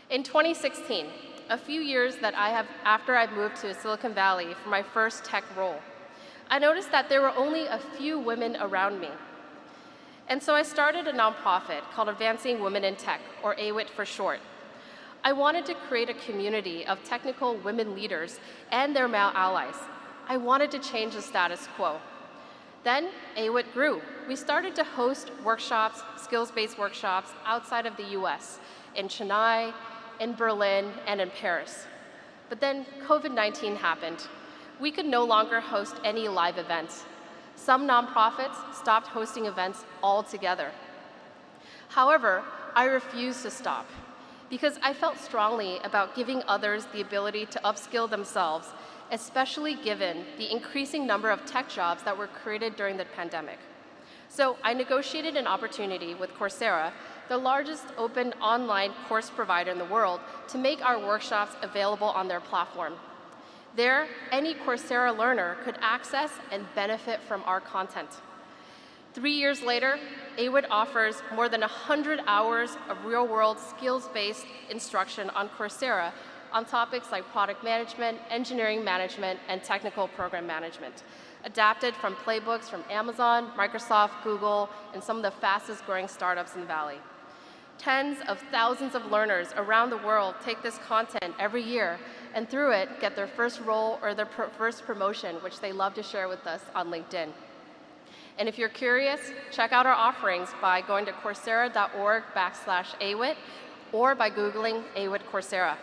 In 2016, a few years after I moved to Silicon Valley for my first tech role, I noticed that there were only a few women around me. And so I started a nonprofit called Advancing Women in Tech, or AWIT for short. I wanted to create a community of technical women leaders and their male allies. I wanted to change the status quo. Then AWIT grew. We started to host workshops, skills-based workshops outside of the US, in Chennai, in Berlin, and in Paris. But then COVID-19 happened. We could no longer host any live events. Some nonprofits stopped hosting events altogether. However, I refused to stop because I felt strongly about giving others the ability to upskill themselves, especially given the increasing number of tech jobs that were created during the pandemic. So I negotiated an opportunity with Coursera, the largest open online course provider in the world, to make our workshops available on their platform. There, any Coursera learner could access and benefit from our content. 3 years later, AWIT offers more than 100 hours of real-world skills-based instruction on Coursera on topics like product management, engineering management, and technical program management, adapted from playbooks from Amazon, Microsoft, Google, and some of the fastest-growing startups in the Valley. Tens of thousands of learners around the world take this content every year, and through it, get their first role or their first promotion, which they love to share with us on LinkedIn. And if you're curious, check out our offerings by going to coursera.org/AWIT or by Googling AWIT Coursera.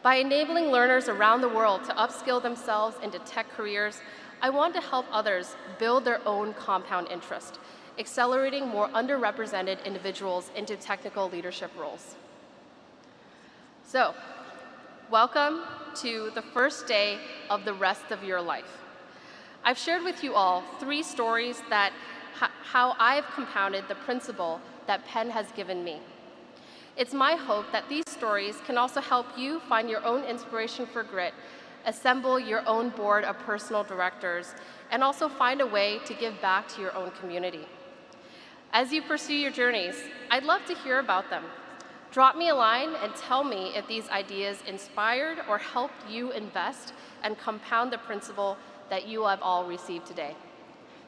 By enabling learners around the world to upskill themselves into tech careers, I want to help others build their own compound interest, accelerating more underrepresented individuals into technical leadership roles. So, welcome to the first day of the rest of your life. I've shared with you all 3 stories that how I've compounded the principle that Penn has given me. It's my hope that these stories can also help you find your own inspiration for grit, assemble your own board of personal directors, and also find a way to give back to your own community. As you pursue your journeys, I'd love to hear about them. Drop me a line and tell me if these ideas inspired or helped you invest and compound the principle that you have all received today.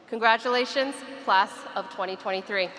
Congratulations, class of 2023.